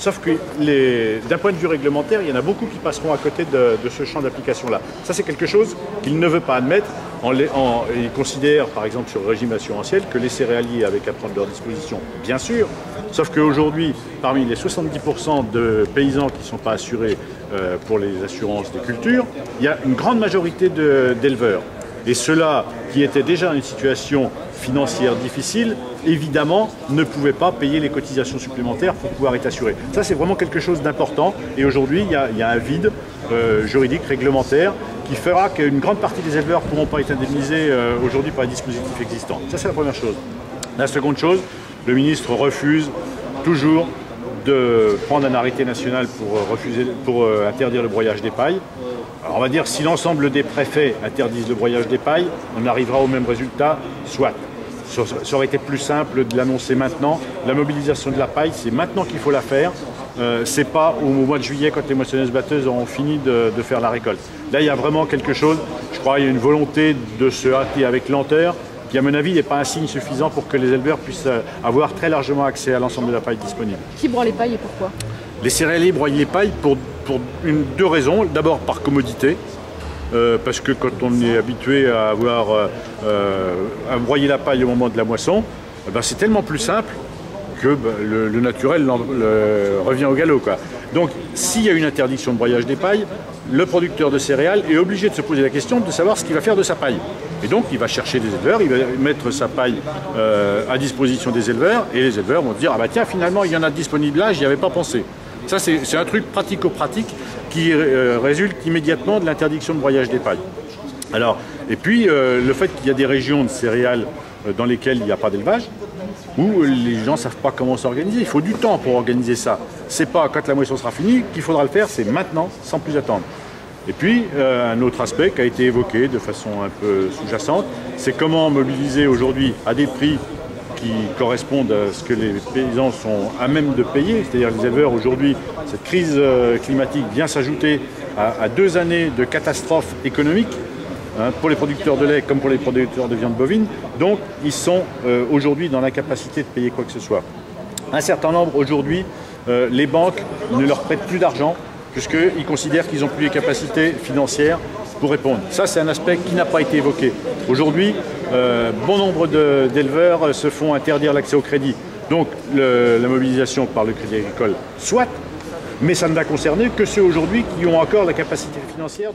Sauf que d'un point de vue réglementaire, il y en a beaucoup qui passeront à côté de ce champ d'application-là. Ça, c'est quelque chose qu'il ne veut pas admettre. Il considère, par exemple, sur le régime assurantiel, que les céréaliers avaient qu'à prendre leur disposition, bien sûr. Sauf qu'aujourd'hui, parmi les 70% de paysans qui ne sont pas assurés pour les assurances des cultures, il y a une grande majorité d'éleveurs. Et ceux-là, qui étaient déjà dans une situation financière difficile, évidemment, ne pouvaient pas payer les cotisations supplémentaires pour pouvoir être assurés. Ça, c'est vraiment quelque chose d'important. Et aujourd'hui, il y a un vide juridique, réglementaire, qui fera qu'une grande partie des éleveurs ne pourront pas être indemnisés aujourd'hui par les dispositifs existants. Ça, c'est la première chose. La seconde chose, le ministre refuse toujours de prendre un arrêté national pour interdire le broyage des pailles. Alors on va dire, si l'ensemble des préfets interdisent le broyage des pailles, on arrivera au même résultat, soit. Ça aurait été plus simple de l'annoncer maintenant. La mobilisation de la paille, c'est maintenant qu'il faut la faire. C'est pas au mois de juillet, quand les moissonneuses-batteuses auront fini de faire la récolte. Là, il y a vraiment quelque chose, je crois, il y a une volonté de se hâter avec lenteur, qui, à mon avis, n'est pas un signe suffisant pour que les éleveurs puissent avoir très largement accès à l'ensemble de la paille disponible. Qui broie les pailles et pourquoi? Les céréaliers broient les pailles pour deux raisons. D'abord par commodité, parce que quand on est habitué à broyer la paille au moment de la moisson, c'est tellement plus simple que le naturel revient au galop, quoi. Donc s'il y a une interdiction de broyage des pailles, le producteur de céréales est obligé de se poser la question de savoir ce qu'il va faire de sa paille. Et donc il va chercher des éleveurs, il va mettre sa paille à disposition des éleveurs, et les éleveurs vont dire « Ah bah tiens, finalement il y en a disponible là, j'y avais pas pensé ». Ça, c'est un truc pratico-pratique qui résulte immédiatement de l'interdiction de broyage des pailles. Alors, et puis, le fait qu'il y a des régions de céréales dans lesquelles il n'y a pas d'élevage, où les gens ne savent pas comment s'organiser. Il faut du temps pour organiser ça. C'est pas quand la moisson sera finie qu'il faudra le faire, c'est maintenant, sans plus attendre. Et puis, un autre aspect qui a été évoqué de façon un peu sous-jacente, c'est comment mobiliser aujourd'hui à des prix qui correspondent à ce que les paysans sont à même de payer, c'est-à-dire les éleveurs aujourd'hui, cette crise climatique vient s'ajouter à 2 années de catastrophe économique pour les producteurs de lait comme pour les producteurs de viande bovine, donc ils sont aujourd'hui dans l'incapacité de payer quoi que ce soit. Un certain nombre aujourd'hui, les banques ne leur prêtent plus d'argent puisqu'ils considèrent qu'ils n'ont plus les capacités financières pour répondre. Ça, c'est un aspect qui n'a pas été évoqué. Aujourd'hui, bon nombre d'éleveurs se font interdire l'accès au crédit. Donc la mobilisation par le Crédit Agricole, soit, mais ça ne va concerner que ceux aujourd'hui qui ont encore la capacité financière.